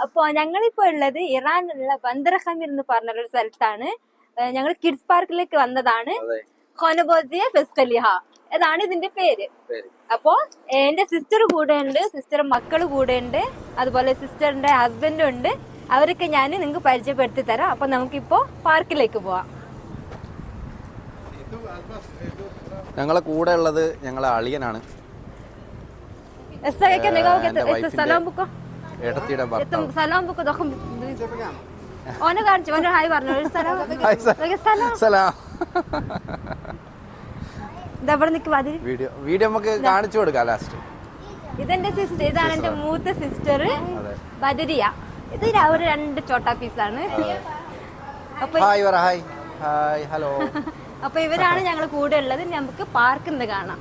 അപ്പൊ ഞങ്ങളിപ്പോ ഉള്ളത് ഇറാനിലുള്ള ബന്ദർഹമീർ എന്ന് പറഞ്ഞൊരു സ്ഥലത്താണ്. ഞങ്ങൾ കിഡ്സ് പാർക്കിലേക്ക് വന്നതാണ്. ഖോനബോസിയ ഫെസ്കലിഹ അതാണ് ഇതിന്റെ പേര്. അപ്പോ എന്റെ സിസ്റ്റർ കൂടെ ഉണ്ട്, സിസ്റ്റർ മക്കള് കൂടെ ഉണ്ട്, അതുപോലെ സിസ്റ്ററിന്റെ ഹസ്ബൻഡും ഉണ്ട്. അവരൊക്കെ ഞാൻ നിങ്ങൾക്ക് പരിചയപ്പെടുത്തി തരാം. അപ്പൊ നമുക്കിപ്പോ പാർക്കിലേക്ക് പോവാം. ഞങ്ങളെ കൂടെ ഉള്ളത് ഞങ്ങളെ അളിയനാണ്. ഓനെ കാണിച്ചു, ഓന്റെ ഹായ് പറഞ്ഞു. വീഡിയോ നമുക്ക് കാണിച്ചു കൊടുക്കാം ലാസ്റ്റ്. ഇതെന്റെ സിസ്റ്റർ, ഇതാണ് എന്റെ മൂത്ത സിസ്റ്റർ ബദരിയ. ഇത് ഒരു 2 ചോട്ടാ പീസാണ്. ഹലോ. അപ്പൊ ഇവരാണ് ഞങ്ങൾ കൂടെ ഉള്ളത്. നമുക്ക് പാർക്കിൽ നിന്ന് കാണാം.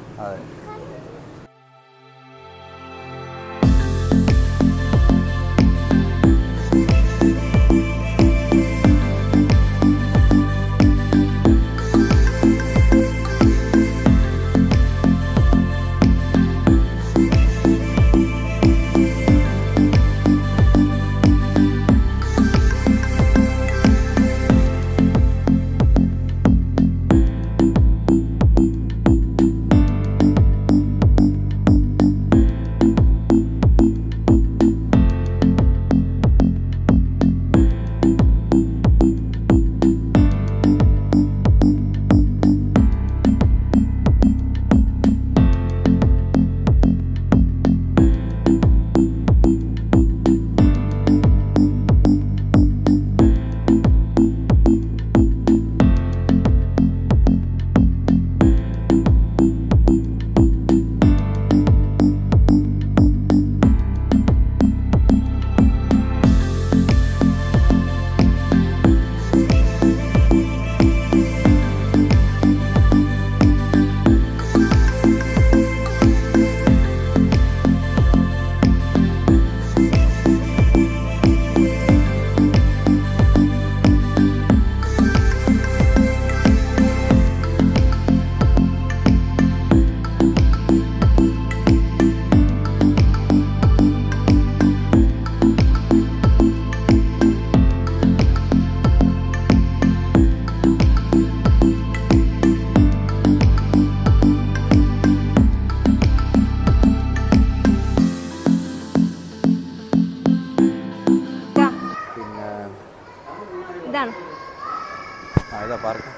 പാർക്ക്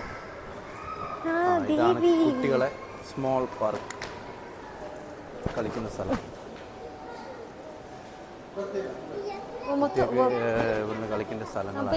കുട്ടികളെ സ്മോൾ പാർക്ക് കളിക്കുന്ന സ്ഥലം. ഇവിടുന്ന് കളിക്കേണ്ട സ്ഥലങ്ങളാണ്.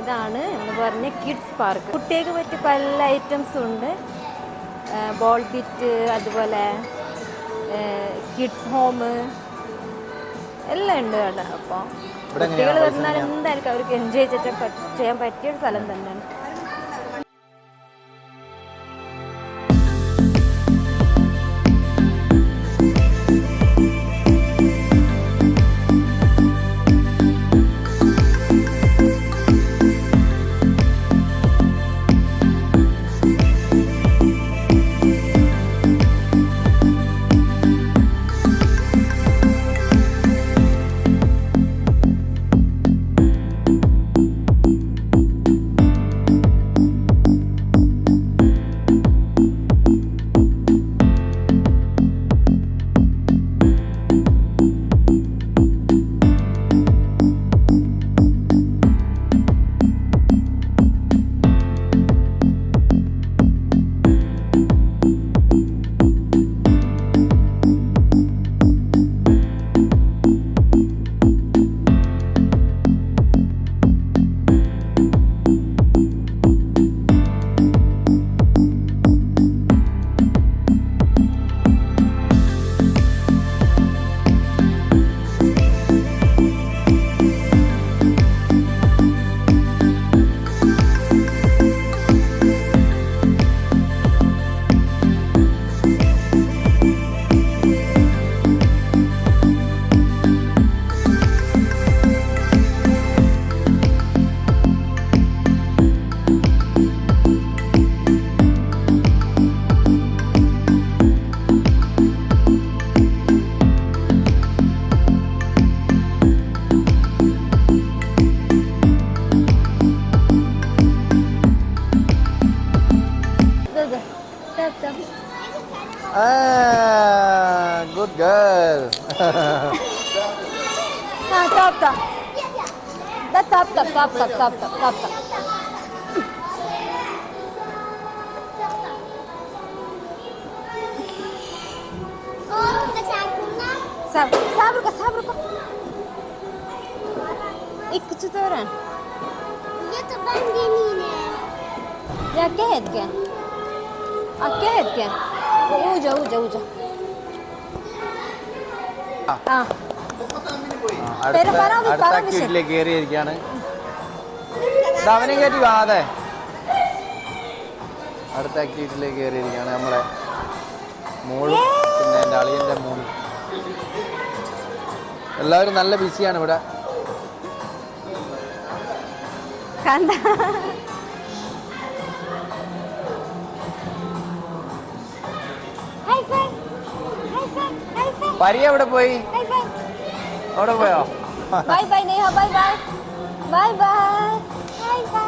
ഇതാണ് എന്ന് പറഞ്ഞ കിഡ്സ് പാർക്ക്. കുട്ടികൾക്ക് പറ്റിയ പല ഐറ്റംസും ഉണ്ട്. ബോൾ ബിറ്റ്, അതുപോലെ കിഡ്സ് ഹോം എല്ലാം ഉണ്ട് അവിടെ. അപ്പോൾ കുട്ടികൾ വന്നാൽ എന്തായിരിക്കും അവർക്ക് എൻജോയ് ചെയ്യാൻ പറ്റിയൊരു സ്ഥലം തന്നെയാണ്. Tap tap tap tap tap tap tap tap. Sabar, sabar kok, sabar kok. İlk öğren. ये तो बन गई नहीं है Ya gel gel. Gel gel. Uca uca uca. ആ അടുത്ത പറ, അടുത്ത പറ, ആക്ടിവിറ്റിയിലേക്ക് കയറിയിരിക്കുകയാണ്. ഇത് അവനെ കയറ്റി വാതെ. അടുത്ത ആക്ടിവിറ്റിയിലേക്ക് കയറിയിരിക്കുകയാണ് നമ്മളെ മോളും പിന്നെ എൻ്റെ അളിയൻ്റെ മോനും. എല്ലാവരും നല്ല ബിസിയാണ് ഇവിടെ. കണ്ട high phi high phi high phi പരി എവിടെ പോയി? ഹൈ ഫൈ അവിടെ പോയോ? Bye bye Neha bye bye bye bye high phi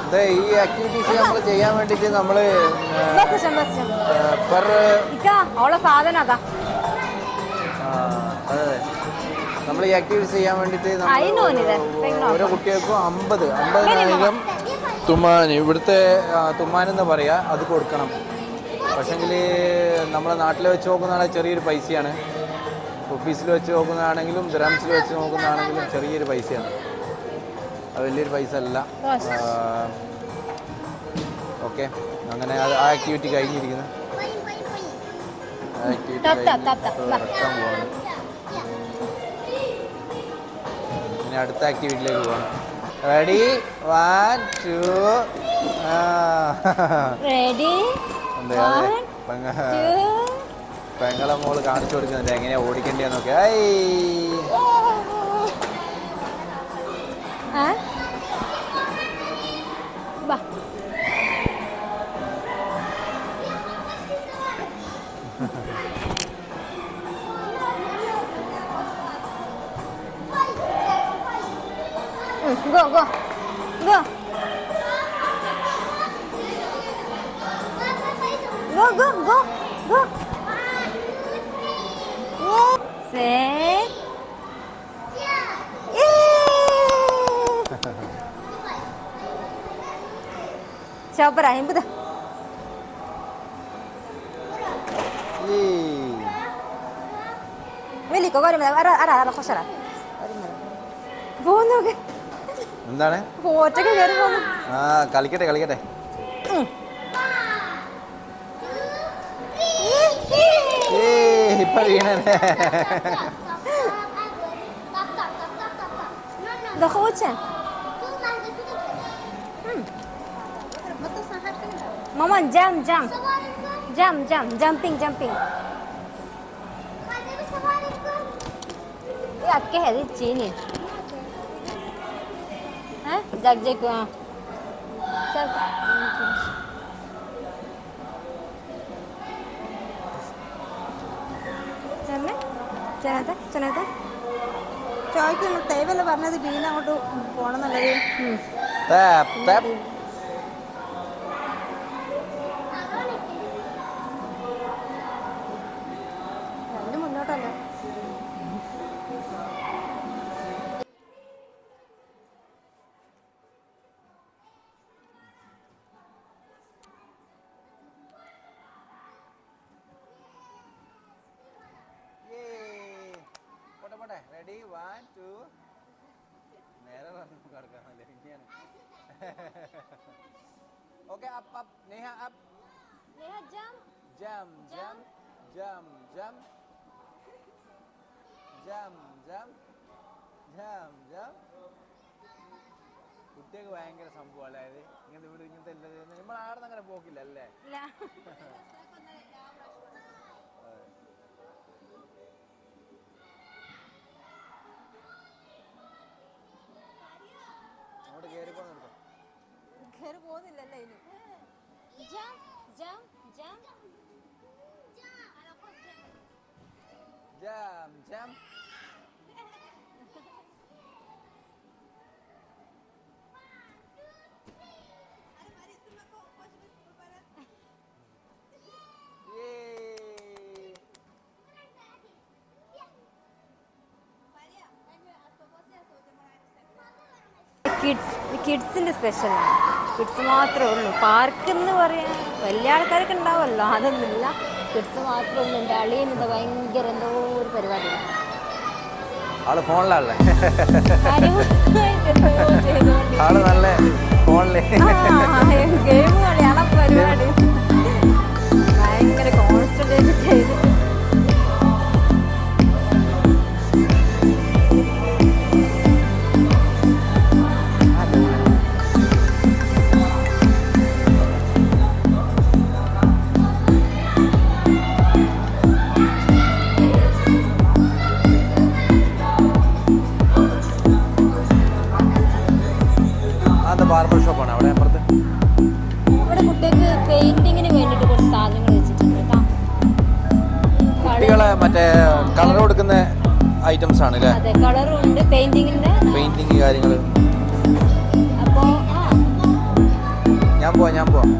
അതെ, ഈ ആക്ടിവിറ്റീസ് നമ്മൾ ചെയ്യാൻ വേണ്ടിയിട്ട് നമ്മൾ പെർ അവളെ സാധനം അതാ അതെ നമ്മൾ ഈ ആക്ടിവിറ്റീസ് ചെയ്യാൻ വേണ്ടിയിട്ട് ഓരോ കുട്ടികൾക്കും 50,000 തുമ്മാൻ, ഇവിടുത്തെ തുമ്മാനെന്ന് പറയാ, അത് കൊടുക്കണം. പക്ഷെങ്കിൽ നമ്മളെ നാട്ടിൽ വെച്ച് നോക്കുന്നതാണെങ്കിൽ ചെറിയൊരു പൈസയാണ്. ഓഫീസിൽ വെച്ച് നോക്കുന്നതാണെങ്കിലും ദിർഹംസിൽ വെച്ച് നോക്കുന്നതാണെങ്കിലും ചെറിയൊരു പൈസയാണ്. അത് വലിയൊരു പൈസ അല്ല. ഓക്കെ, അങ്ങനെ ആ ആക്ടിവിറ്റി കഴിഞ്ഞിരിക്കുന്നു. ആക്ടിവിറ്റി ഇറക്കാൻ പോവാണ്. ഇനി അടുത്ത ആക്ടിവിറ്റിയിലേക്ക് പോകണം. റെഡി 1 2 റെഡി പെങ്ങളെ മോള് കാണിച്ചു കൊടുക്കുന്നുണ്ട് എങ്ങനെയാ ഓടിക്കേണ്ടതെന്നൊക്കെ. Go, go, go. Go, go, go, go. Set. Siapa rahim betul? Meli, kau gari mana? Ara, kau salah. Bono ke? എന്താണ്? ഒറ്റയ്ക്ക് കയറി പോകുന്നു. കളിക്കട്ടെ കളിക്കട്ടെ. ഇപ്പൊ വീണേ. Mama jump jump jump jump jumping jumping. ये आपके है चीनी हैं जग जग चल चलने चलते चलते ചോദിക്കുന്നു തേവല്ല പറഞ്ഞത് ബീന അങ്ങോട്ട് പോണെന്നുള്ളത്. രണ്ടും മുന്നോട്ടല്ല. റെഡി 1 2 നേരെ കിടക്കാനല്ലേ ഇങ്ങനെയാണ്. Okay up up Neha up Neha jump jump jump jump jump jump jump jump jump. കുട്ടികൾക്ക് ഭയങ്കര സംഭവം അല്ലേ ഇത്? ഇങ്ങനത്തെ വീട് ഇങ്ങനത്തെ നമ്മൾ ആടുന്ന അങ്ങനെ പോക്കില്ല അല്ലേ? അങ്ങോട്ട് കയറി പോകുന്നുണ്ടോ? കയറി പോകുന്നില്ലല്ലേ ഇനി. Jump jump jump jump jump. കിഡ്സിന്റെ സ്പെഷ്യലാണ്. കിഡ്സ് മാത്രമേ ഉള്ളൂ. പാർക്ക് എന്ന് പറയാൻ വലിയ ആൾക്കാരൊക്കെ ഉണ്ടാവുമല്ലോ, അതൊന്നുമില്ല. കിഡ്സ് മാത്രമേ ഉള്ളൂ. എൻ്റെ അളിയൻ ഇത് ഭയങ്കര എന്തോ ഒരു പരിപാടി ആള് ഫോണിലാണല്ലേ, ആള് നല്ല ഫോണില് ഗെയിം കളിയാണ് പരിപാടി. ഭയങ്കര കോൺസെൻട്രേറ്റ് ചെയ്ത് ബാർബർ ഷോപ്പാണ് അവിടെ അപ്പുറത്ത്. ഇവിടെ കുട്ടികൾക്ക് പെയിന്റിങ്ങിന് വേണ്ടിയിട്ട് കുറച്ച് സാധനങ്ങൾ വെച്ചിട്ടുണ്ട് കേട്ടോ. കുട്ടികളെ മറ്റേ കളർ കൊടുക്കുന്ന ഐറ്റംസ് ആണ് അല്ലേ? അതെ, കളറും ഉണ്ട്, പെയിന്റിങ്ങിന്റെ കാര്യങ്ങൾ. അപ്പോ ഞാൻ പോവാം.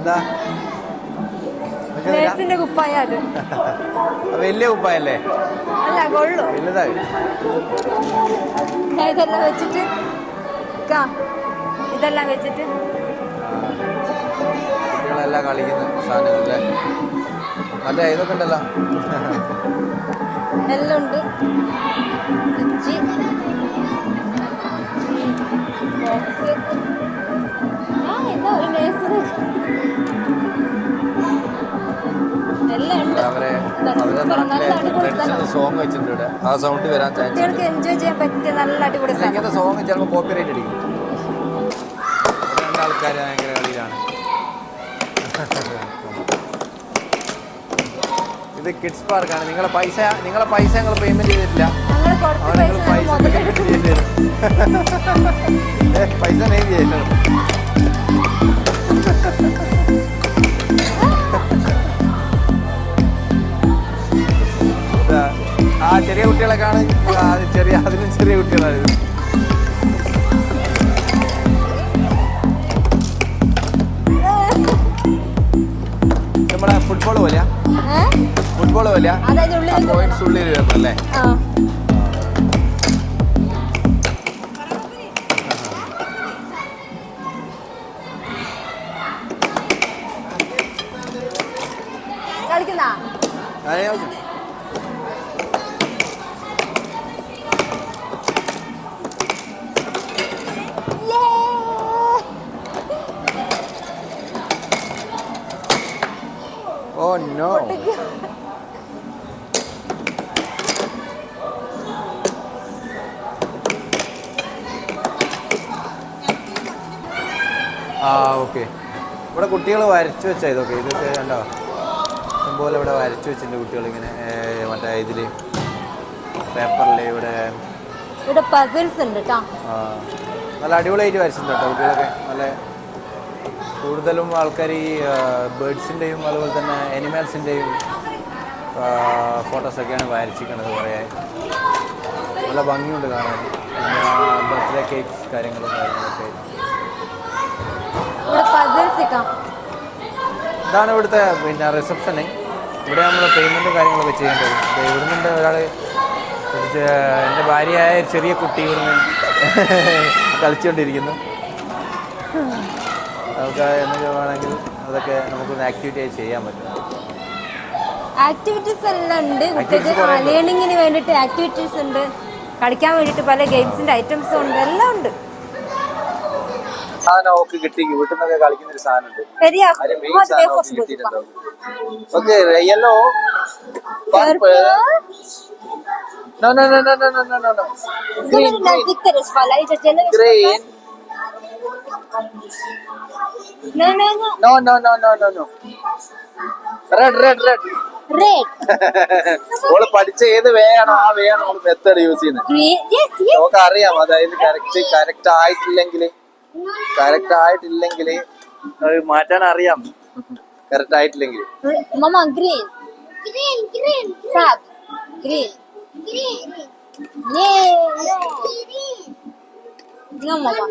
എന്താ നേഴ്സിന്റെ കുപ്പായ അത് വലിയ കുപ്പായല്ലേ? അല്ല, കൊള്ളു. വലുതായി. ഇതെല്ലാം വെച്ചിട്ട് ഇതെല്ലാം വെച്ചിട്ട് കുട്ടികളെല്ലാം കളിക്കുന്ന സാധനങ്ങളല്ലേ? മറ്റേ ഇതൊക്കെ ഉണ്ടല്ലോ, എല്ലാം ഉണ്ട്. Fridge, box. എന്താ ഒരു നേഴ്സ് എല്ലാം ഉണ്ട്. സോങ് വെച്ചിട്ടുണ്ട് ഇവിടെ. ആ സൗണ്ട് വരാൻ ചാൻസ്. കുട്ടികൾക്ക് എൻജോയ് ചെയ്യാൻ പറ്റിയ നല്ല അടിപൊളി ഇങ്ങനത്തെ സോങ് ചിലപ്പോൾ കോപ്പിറൈറ്റ് അടിക്കും. രണ്ടാൾക്കാർ ഭയങ്കര കളിയിലാണ്. ഇത് കിഡ്സ് പാർക്കാണ്. നിങ്ങളെ പൈസ ഞങ്ങൾ പേയ്മെന്റ് ചെയ്തിട്ടില്ല. പൈസ നെയ്മ് ചെയ്തിട്ടുണ്ട്. ആ ചെറിയ കുട്ടികളൊക്കെയാണ്, അതിലും ചെറിയ കുട്ടികളാണ്. നമ്മളെ ഫുട്ബോൾ പോലെയാ പോയിന്റ്സ് ഉള്ളിൽ വരുന്നല്ലേ? കളിക്കുന്ന Oh no. ഓക്കെ. ഇവിടെ കുട്ടികൾ വരച്ചു വെച്ചാ ഇതൊക്കെ കണ്ടോ? ഇതുപോലെ ഇവിടെ വരച്ചു വെച്ചിട്ടുണ്ട് കുട്ടികൾ ഇങ്ങനെ മറ്റേ ഇതില് പേപ്പറിൽ ഇവിടെ പസിൽസ് ഉണ്ട് കേട്ടോ. നല്ല അടിപൊളിയായിട്ട് വരച്ചിട്ടുണ്ട് കേട്ടോ കുട്ടികളൊക്കെ. നല്ല കൂടുതലും ആൾക്കാർ ഈ ബേർഡ്സിൻ്റെയും അതുപോലെ തന്നെ അനിമൽസിൻ്റെയും ഫോട്ടോസൊക്കെയാണ് വരച്ചിരിക്കുന്നത്. കുറേ നല്ല ഭംഗിയുണ്ട് കാണാൻ. ബർത്ത്ഡേ കേക്ക്സ് കാര്യങ്ങളൊക്കെ. ഇതാണ് ഇവിടുത്തെ പിന്നെ റിസപ്ഷന്. ഇവിടെ നമ്മൾ പേയ്മെൻറ്റും കാര്യങ്ങളൊക്കെ ചെയ്യേണ്ടത്. ഇവിടുന്നുണ്ട് ഒരാൾ, എൻ്റെ ഭാര്യയായ ചെറിയ കുട്ടി ഇവിടുന്ന് കളിച്ചുകൊണ്ടിരിക്കുന്നു. നമുക്ക് എന്തൊക്കെ വേണമെങ്കിൽ അതൊക്കെ നമുക്കൊന്ന് ആക്ടിവിറ്റി ആയി ചെയ്യാൻ പറ്റും. ആക്ടിവിറ്റീസ് എല്ലാം ഉണ്ട്. കുട്ടികൾക്ക് ലേണിങ്ങിന് വേണ്ടിയിട്ട് ആക്ടിവിറ്റീസ് ഉണ്ട്. കളിക്കാൻ വേണ്ടിയിട്ട് പല ഗെയിംസിന്റെ ഐറ്റംസും ഉണ്ട്. എല്ലാം ഉണ്ട്. സാധനം ഒക്കെ കിട്ടി. വീട്ടിൽ നിന്നൊക്കെ കളിക്കുന്ന ഒരു സാധനം ഉണ്ട്. Yellow green No, no, no. No, no, no, no, no, no. Red, red, red. Red. ഓള് പഠിച്ച ഏത് വേ ആണോ ആ വേ ആണ് ഓള് മെത്തേഡ് യൂസ് ചെയ്യുന്നത്. Green. Yes, yes. നമുക്ക് അറിയാം, അതായത് കറക്റ്റ് ആയിട്ടില്ലെങ്കിൽ അത് മാറ്റാൻ അറിയാം. Correct ആയിട്ടില്ലെങ്കിൽ. Mama, green. Green, green. Sab. Green. Green. Yeah. Green. No, Mama.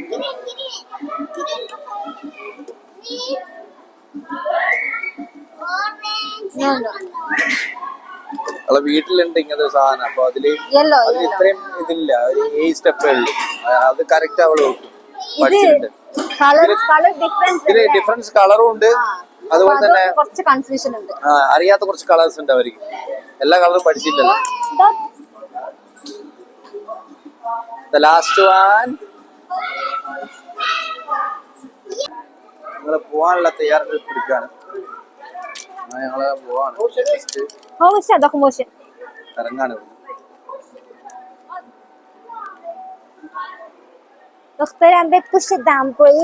Green, green. Green. Orange. No, no. അവളെ വീട്ടിലുണ്ട് ഇങ്ങനത്തെ ഒരു സാധനം. അപ്പൊ അതില് Yellow, അതിൽ yellow. ഇത്രയും ഇതില്ല, ഒരു 8 സ്റ്റെപ്പേ ഉള്ളൂ. അത് കറക്റ്റ് അവള് ഇത് പഠിച്ചിട്ടുണ്ട്. color difference. ഇതില് ഡിഫറൻസ് കളറും ഉണ്ട്, അതുപോലെ തന്നെ കുറച്ച് കൺഫ്യൂഷൻ ഉണ്ട്. അറിയാത്ത കുറച്ച് കളേഴ്സ് ഉണ്ട് അവർക്ക്. എല്ലാ കളറും പഠിച്ചിട്ടില്ല. The last one. ഞങ്ങള് പോവാനുള്ള തയ്യാറെടുപ്പ് എടുക്കാണ്. ഞങ്ങള് പോവാണ്, Motion, അതൊക്കെ motion. ഇറങ്ങാണ്. Esperando push it down, boy.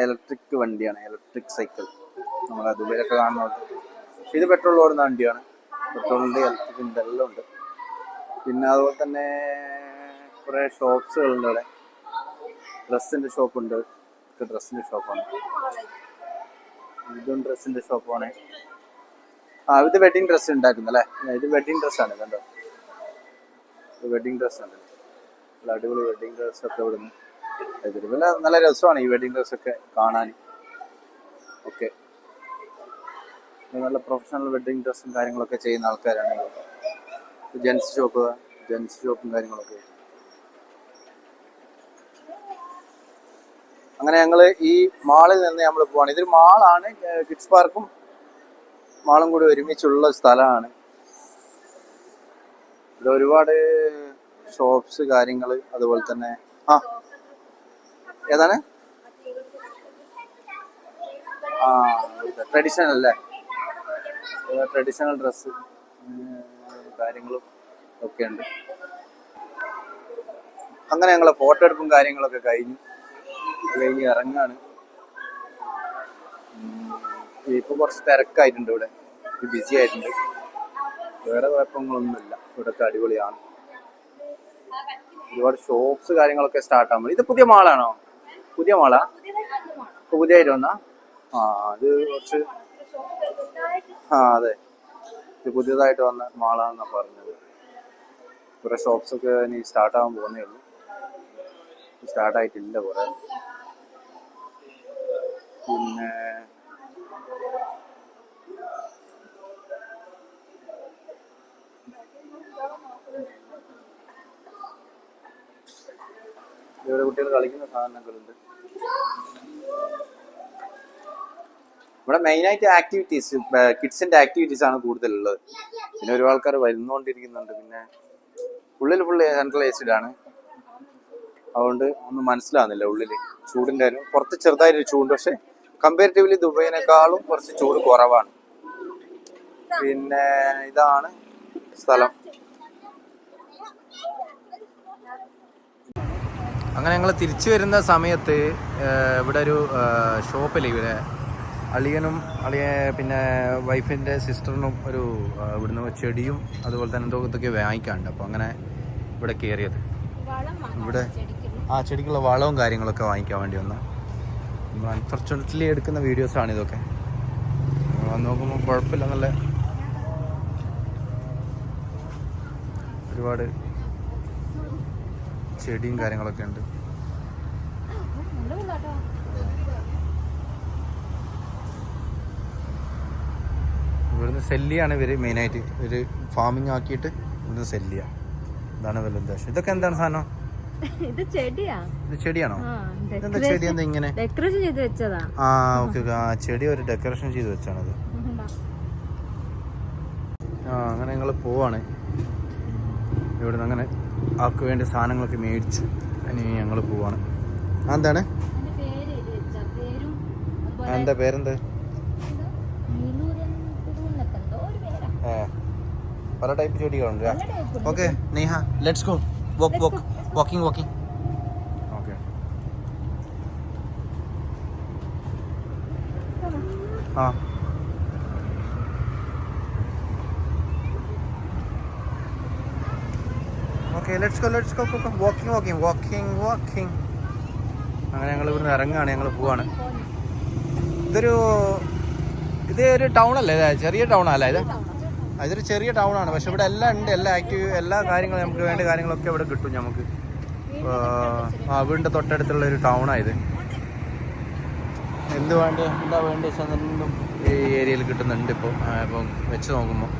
Electric വണ്ടിയാണ്, ഇലക്ട്രിക് സൈക്കിൾ. നമ്മൾ ദുബൈയിലൊക്കെ കാണുന്നത്. ഇത് പെട്രോൾ ഓടുന്ന വണ്ടിയാണ്. പെട്രോളിൻ്റെ ഇലക്ട്രിക്കിൻ്റെ എല്ലാം ഉണ്ട്. പിന്നെ അതുപോലെ തന്നെ കുറേ ഷോപ്സുകളുണ്ട് ഇവിടെ. ഡ്രസ്സിൻ്റെ ഷോപ്പുണ്ട്. ഇത് ഡ്രസ്സിൻ്റെ ഷോപ്പാണ്. ഇതും ഡ്രസ്സിൻ്റെ ഷോപ്പാണ്. ഇത് വെഡിങ് ഡ്രസ്സ് ഉണ്ടാക്കുന്നല്ലേ. ഇത് വെഡിങ് ഡ്രസ്സാണ്. കണ്ടോ, ഇത് വെഡിങ് ഡ്രസ്സാണ്. നല്ല അടിപൊളി വെഡിങ് ഡ്രസ്സൊക്കെ ഇവിടുന്ന് ഇതിൽ നല്ല രസമാണ് ഈ വെഡിങ് ഡ്രസ്സൊക്കെ കാണാൻ. ഓക്കെ, നല്ല പ്രൊഫഷണൽ വെഡിങ് ഡ്രസ്സും കാര്യങ്ങളൊക്കെ ചെയ്യുന്ന ആൾക്കാരാണ്. ജെൻസ് ഷോപ്പും കാര്യങ്ങളൊക്കെ. അങ്ങനെ ഞങ്ങൾ ഈ മാളിൽ നിന്ന് നമ്മൾ പോവാണ്. ഇതൊരു മാളാണ്. കിഡ്സ് പാർക്കും മാളും കൂടി ഒരുമിച്ചുള്ള സ്ഥലമാണ്. ഇവിടെ ഒരുപാട് ഷോപ്സ് കാര്യങ്ങൾ, അതുപോലെ തന്നെ ഏതാണ് ട്രഡീഷണൽ അല്ലേ, ട്രഡീഷണൽ ഡ്രസ്സ് കാര്യങ്ങളും ഒക്കെ ഉണ്ട്. അങ്ങനെ ഞങ്ങളെ ഫോട്ടോ എടുപ്പും കാര്യങ്ങളൊക്കെ കഴിഞ്ഞ് ഇറങ്ങാണ്. ഇപ്പൊ കുറച്ച് തിരക്കായിട്ടുണ്ട് ഇവിടെ, ബിസി ആയിട്ടുണ്ട്. വേറെ കുഴപ്പങ്ങളൊന്നുമില്ല, ഇവിടെയൊക്കെ അടിപൊളിയാണ്. ഒരുപാട് ഷോപ്സ് കാര്യങ്ങളൊക്കെ സ്റ്റാർട്ട് ആകുമ്പോൾ. ഇത് പുതിയ മാളാണോ? പുതിയ മാളാ? പുതിയതായിട്ട് വന്നാ? അത് കുറച്ച് അതെ, ഇത് പുതിയതായിട്ട് വന്ന മാളാണെന്നാണ് പറഞ്ഞത്. കുറെ ഷോപ്സ് ഒക്കെ ഇനി സ്റ്റാർട്ട് ആകാൻ പോകുന്നേ ഉള്ളൂ. സ്റ്റാർട്ടായിട്ടില്ല കുറെ. പിന്നെ ഇവിടെ കുട്ടികൾ കളിക്കുന്ന സാധനങ്ങളുണ്ട്. ഇവിടെ മെയിനായിട്ട് ആക്ടിവിറ്റീസ്, കിഡ്സിന്റെ ആക്ടിവിറ്റീസ് ആണ് കൂടുതലുള്ളത്. പിന്നെ ഒരുപാട് ആൾക്കാർ വരുന്നുകൊണ്ടിരിക്കുന്നുണ്ട്. പിന്നെ ഉള്ളിൽ ഫുള്ള് സെൻട്രലൈസ്ഡ് ആണ്, അതുകൊണ്ട് ഒന്നും മനസ്സിലാവുന്നില്ല. ഉള്ളിൽ ചൂടിൻ്റെ കാര്യം പുറത്ത് ചെറുതായിട്ടൊരു ചൂട്, പക്ഷെ കമ്പാരിറ്റീവ്ലി ദുബൈനേക്കാളും കുറച്ച് ചൂട് കുറവാണ്. പിന്നെ ഇതാണ് സ്ഥലം. അങ്ങനെ ഞങ്ങൾ തിരിച്ചു വരുന്ന സമയത്ത് ഇവിടെ ഒരു ഷോപ്പിൽ ഇവിടെ അളിയനും പിന്നെ വൈഫിൻ്റെ സിസ്റ്ററിനും ഒരു ഇവിടുന്ന് ചെടിയും അതുപോലെ തന്നെ ഇതൊക്കെ വാങ്ങിക്കാനുണ്ട്. അപ്പോൾ അങ്ങനെ ഇവിടെ കയറിയത്. ഇവിടെ ചെടിക്കുള്ള വളവും കാര്യങ്ങളൊക്കെ വാങ്ങിക്കാൻ വേണ്ടി വന്ന നമ്മൾ അൺഫോർച്യുനേറ്റ്ലി എടുക്കുന്ന വീഡിയോസാണ് ഇതൊക്കെ. നോക്കുമ്പോൾ കുഴപ്പമില്ല, നല്ല ഒരുപാട് ചെടിയും കാര്യങ്ങളൊക്കെ ഉണ്ട്. ഇവിടുന്ന് സെല്ലിയാണ് ഇവർ മെയിനായിട്ട്. ഇവർ ഫാമിംഗ് ആക്കിയിട്ട് ഇവിടുന്ന് സെല്ലിയ. ഇതാണ് ഇവരുടെ ഉദ്ദേശം. ഇതൊക്കെ എന്താണ് സാധനം? ഇത് ചെടിയാ. ഇത് ചെടിയാണോ? ഇതെന്താ ചെടി? എന്താ ഇങ്ങനെ ഡെക്കറേഷൻ ചെയ്ത് വെച്ചതാ? ഓക്കെ, ചെടി ഒരു ഡെക്കറേഷൻ ചെയ്ത് വെച്ചാണത്. അങ്ങനെ ഞങ്ങൾ പോവാണ് ഇവിടുന്ന്. അങ്ങനെ ആൾക്ക് വേണ്ട സാധനങ്ങളൊക്കെ മേടിച്ചു. ഇനി ഞങ്ങൾ പോവാണ്. എന്താണ് എന്താ പേരെന്ത്? പല ടൈപ്പ് ചെടികളുണ്ട്. Okay Neha, let's go. Walking. Okay. ആ ഓക്കെ, ലെറ്റ്സ് ഗോ. വാക്കിംഗ്. അങ്ങനെ ഞങ്ങൾ ഇവിടുന്ന് ഇറങ്ങുകയാണ്, ഞങ്ങൾ പോവാണ്. ഇതൊരു ടൗൺ അല്ലേ? ചെറിയ ടൗൺ അല്ല ഇത്? ഇതൊരു ചെറിയ ടൗൺ ആണ്. പക്ഷെ ഇവിടെ എല്ലാം ഉണ്ട്, എല്ലാ കാര്യങ്ങളും നമുക്ക് വേണ്ട കാര്യങ്ങളൊക്കെ ഇവിടെ കിട്ടും നമുക്ക്. വീടിൻ്റെ തൊട്ടടുത്തുള്ള ഒരു ടൗണാണ് ഇത്. എന്താ വേണ്ടത് വെച്ചാൽ എന്തും ഈ ഏരിയയിൽ കിട്ടുന്നുണ്ട് ഇപ്പോൾ. ഇപ്പം വെച്ച് നോക്കുമ്പോൾ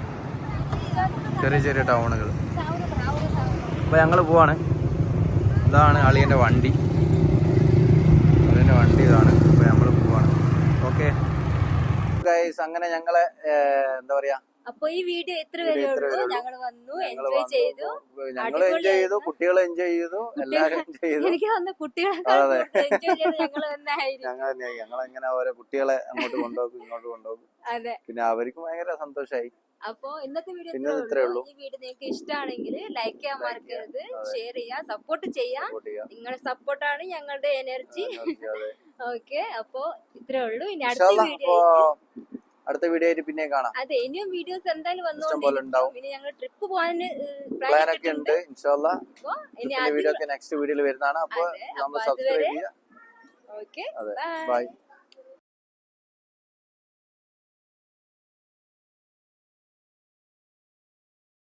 ചെറിയ ടൗണുകൾ. അപ്പോൾ ഞങ്ങൾ പോവാണ്. ഇതാണ് അളിയൻ്റെ വണ്ടി ഇതാണ്. അപ്പോൾ നമ്മൾ പോവാണ്. ഓക്കെ ഗൈസ്, അങ്ങനെ ഞങ്ങളെ എന്താ പറയാ, അപ്പൊ ഈ വീഡിയോ എത്ര വരെ ഉള്ളൂ. ഞങ്ങൾ വന്നു, എൻജോയ് ചെയ്തു. ഞങ്ങൾ എൻജോയ് ചെയ്തു, കുട്ടികൾ എൻജോയ് ചെയ്തു, എല്ലാവരും എൻജോയ് ചെയ്തു. എനിക്ക് തോന്നുന്നു കുട്ടികളെ എൻജോയ് ചെയ്ത് ഞങ്ങൾ എങ്ങനെ ഓരോ കുട്ടികളെ അങ്ങോട്ട് കൊണ്ടുപോകും, ഇങ്ങോട്ട് കൊണ്ടുപോകും. അതെ, പിന്നെ അവർക്കും ഭയങ്കര സന്തോഷമായി. അപ്പൊ ഇന്നത്തെ വീഡിയോ ഇത്രേ ഉള്ളൂ. ഈ വീഡിയോ നിങ്ങൾക്ക് ഇഷ്ടമാണെങ്കിൽ ലൈക്ക് ചെയ്യാൻ മറക്കരുത്, ഷെയർ ചെയ്യാ, സപ്പോർട്ട് ചെയ്യാം. നിങ്ങളുടെ സപ്പോർട്ടാണ് ഞങ്ങളുടെ എനർജി. ഓക്കെ, അപ്പൊ ഇത്രേ ഉള്ളൂ. ഇനി അടുത്ത വീഡിയോ ആയിട്ട് പിന്നെ കാണാം. അതെ, ഇനിയും വീഡിയോസ് എന്തായാലും വന്നോണ്ടിരിക്കും. ഇനി ഞങ്ങൾ ട്രിപ്പ് പോകാൻ പ്ലാൻ ഒക്കെ ഉണ്ട്. ഇൻഷാല്ലാ വീഡിയോ ഒക്കെ നെക്സ്റ്റ് വീഡിയോയിൽ വരുന്നതാണ്. അപ്പൊ നമ്മൾ സബ്സ്ക്രൈബ് ചെയ്യുക. Okay, by.